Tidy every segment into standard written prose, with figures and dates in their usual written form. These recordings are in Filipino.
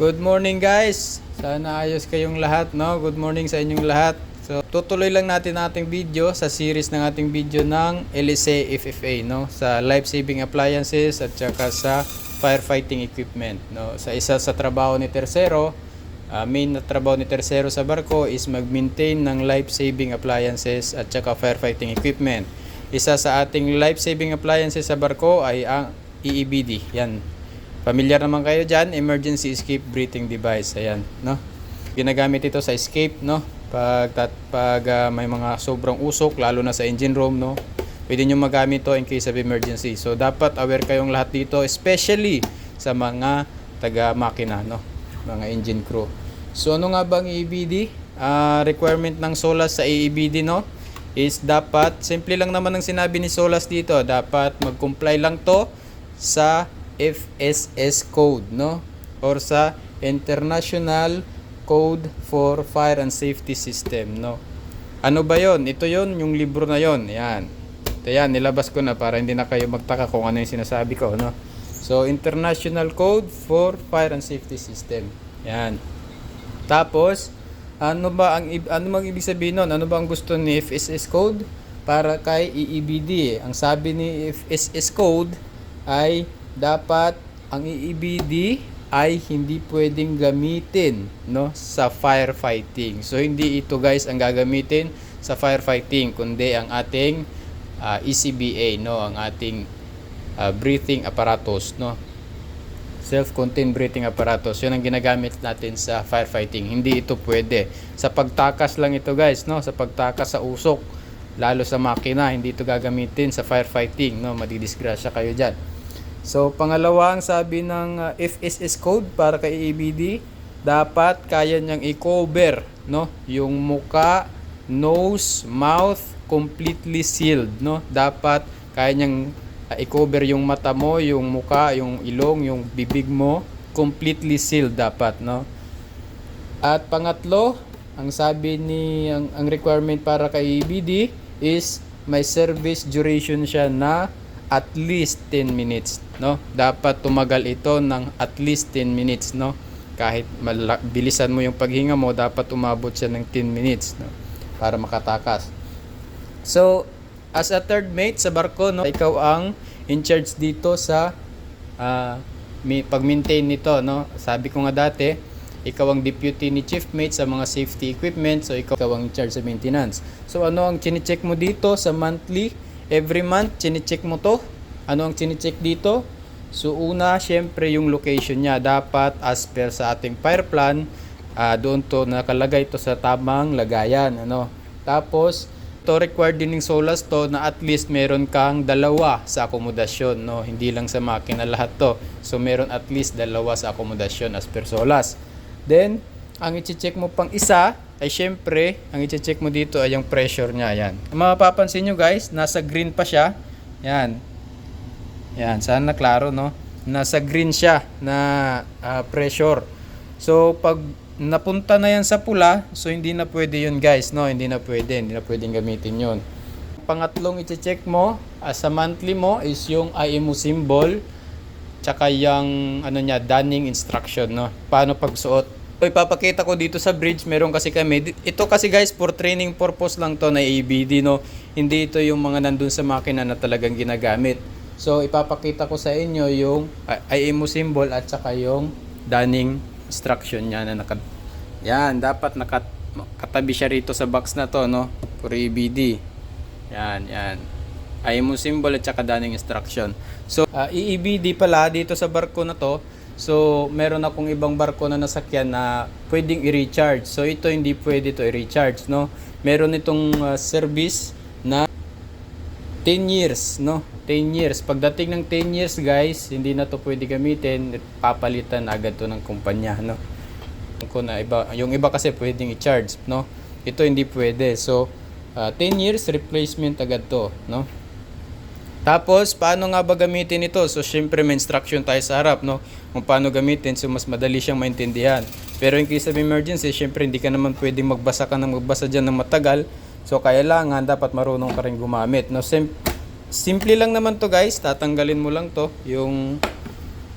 Good morning guys! Sana ayos kayong lahat, no? Good morning sa inyong lahat. So, tutuloy lang natin ating video sa series ng ating video ng LSA FFA, no? Sa life-saving appliances at saka sa firefighting equipment, no? Sa isa sa trabaho ni Tercero, main na trabaho ni Tercero sa barko is mag-maintain ng life-saving appliances at saka firefighting equipment. Isa sa ating life-saving appliances sa barko ay ang EEBD. Yan. Familiar naman kayo dyan, Emergency Escape Breathing Device. Ayan, no? Ginagamit ito sa escape, no? Pag may mga sobrang usok, lalo na sa engine room, no? Pwede nyo magamit to in case of emergency. So, dapat aware kayong lahat dito, especially sa mga taga-makina, no? Mga engine crew. So, ano nga bang EEBD? Requirement ng SOLAS sa EEBD, no? Is dapat, simple lang naman ang sinabi ni SOLAS dito, dapat mag-comply lang to sa FSS code, no? Or sa International Code for Fire and Safety System, no? Ano ba yon? Ito yon, yung libro na yon. Yan. Ito yan, nilabas ko na para hindi na kayo magtaka kung ano yung sinasabi ko, no? So, International Code for Fire and Safety System. Yan. Tapos, ano bang ibig sabihin nun? Ano ba ang gusto ni FSS code para kay EEBD? Ang sabi ni FSS code ay dapat ang EEBD ay hindi pwedeng gamitin, no, sa firefighting. So hindi ito guys ang gagamitin sa firefighting kundi ang ating ECBA, no, ang ating breathing apparatus, no. Self-contained breathing apparatus. 'Yun ang ginagamit natin sa firefighting. Hindi ito pwede. Sa pagtakas lang ito guys, no, sa pagtakas sa usok, lalo sa makina, hindi ito gagamitin sa firefighting, no, madidisgrasya kayo diyan. So, pangalawa ang sabi ng FSS code para kay EBD, dapat kaya niyang i-cover, no, yung muka, nose, mouth completely sealed, no. Dapat kaya niyang i-cover yung mata mo, yung muka, yung ilong, yung bibig mo, completely sealed dapat, no. At pangatlo, ang sabi ni ang requirement para kay EBD is may service duration siya na at least 10 minutes, no? Dapat tumagal ito ng at least 10 minutes, no? Kahit bilisan mo yung paghinga mo, dapat umabot siya ng 10 minutes, no? Para makatakas. So, as a third mate sa barko, no, ikaw ang in charge dito sa pag-maintain nito, no? Sabi ko nga dati, ikaw ang deputy ni chief mate sa mga safety equipment, so ikaw ang in charge sa maintenance. So, ano ang chine-check mo dito sa monthly? Every month, chine-check mo to. Ano ang chine-check dito? So, una, syempre, yung location niya. Dapat, as per sa ating fire plan, doon to nakalagay to sa tamang lagayan. Ano? Tapos, to required din ng SOLAS to na at least meron kang dalawa sa akomodasyon. No? Hindi lang sa makina lahat to. So, meron at least dalawa sa akomodasyon as per SOLAS. Then, ang i-check mo pang isa, ay syempre, ang i-check mo dito ay yung pressure niya. Yan. Mapapansin nyo guys, nasa green pa siya. Yan. Yan, sana klaro, no? Nasa green siya na pressure. So, pag napunta na yan sa pula, so hindi na pwede yun guys, no? Hindi na pwedeng gamitin yun. Pangatlong i-check mo, sa monthly mo, is yung IMO symbol, tsaka yung, ano niya, dunning instruction, no? Paano pagsuot. So, ipapakita ko dito sa bridge, meron kasi kami. Ito kasi guys, for training purpose lang to na EBD, no? Hindi ito yung mga nandun sa makina na talagang ginagamit. So, ipapakita ko sa inyo yung IMO symbol at saka yung dunning instruction niya na yan, dapat nakatabi siya rito sa box na to, no? For EBD. Yan. IMO symbol at saka dunning instruction. So, EBD pala dito sa barko na to. So, meron akong ibang barko na nasakyan na pwedeng i-recharge. So, ito hindi pwede to i-recharge, no? Meron itong service na 10 years, no? 10 years. Pagdating ng 10 years, guys, hindi na to pwede gamitin. Papalitan agad to ng kumpanya, no? Yung iba kasi pwedeng i-charge, no? Ito hindi pwede. So, 10 years replacement agad to, no? Tapos, paano nga ba gamitin ito? So, syempre may instruction tayo sa harap, no? Kung paano gamitin, so mas madali siyang maintindihan. Pero in case of emergency, syempre hindi ka naman pwedeng magbasa dyan ng matagal. So, kailangan dapat marunong ka rin gumamit, no? Simple lang naman to guys. Tatanggalin mo lang to, yung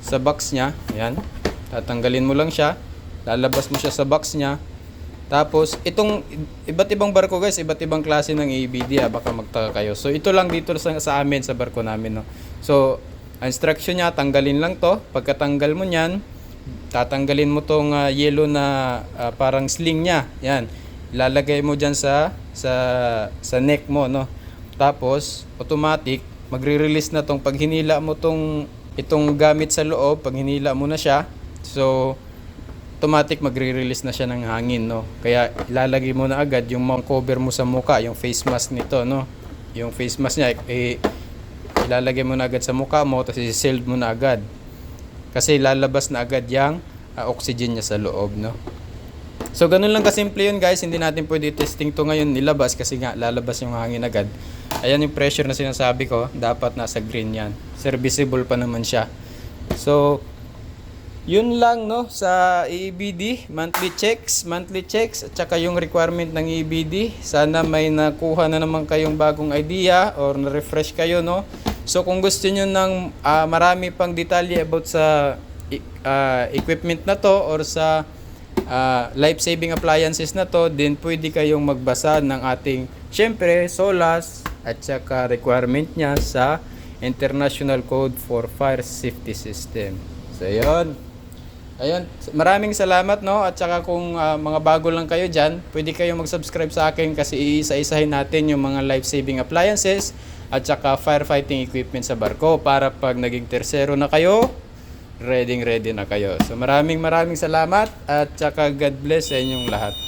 sa box niya. Ayan. Tatanggalin mo lang siya, lalabas mo siya sa box niya. Tapos, itong iba't ibang barko guys, iba't ibang klase ng ABD baka magtaka kayo. So, ito lang dito sa amin, sa barko namin, no. So, ang instruction niya, tanggalin lang to. Pagkatanggal mo niyan, tatanggalin mo tong yellow na parang sling niya. Yan. Ilalagay mo diyan sa neck mo, no. Tapos, automatic, magre-release na tong pag hinila mo itong gamit sa loob, pag hinila mo na siya. So, automatic magre-release na siya ng hangin, no. Kaya ilalagay mo na agad yung cover mo sa mukha, yung face mask nito, no. Yung face mask niya ilalagay mo na agad sa mukha mo, tapos i-sealed mo na agad. Kasi lalabas na agad yung oxygen niya sa loob, no. So ganun lang kasimple yun guys, hindi natin pwede testing to ngayon nilabas kasi nga lalabas yung hangin agad. Ayan yung pressure na sinasabi ko, dapat nasa green yan. Serviceable pa naman siya. So yun lang, no, sa EBD, monthly checks at saka yung requirement ng EBD. Sana may nakuha na naman kayong bagong idea or na-refresh kayo, no. So kung gusto niyo ng marami pang detalye about sa equipment na to or sa life-saving appliances na to, then pwede kayong magbasa ng ating, syempre, SOLAS at saka requirement niya sa International Code for Fire Safety System. So yun. Ayun, maraming salamat, no. At saka kung mga bago lang kayo dyan, pwede kayong mag-subscribe sa akin kasi iisa-isahin natin yung mga life-saving appliances at saka firefighting equipment sa barko para pag naging tersero na kayo, ready na kayo. So maraming salamat at saka God bless sa inyong lahat.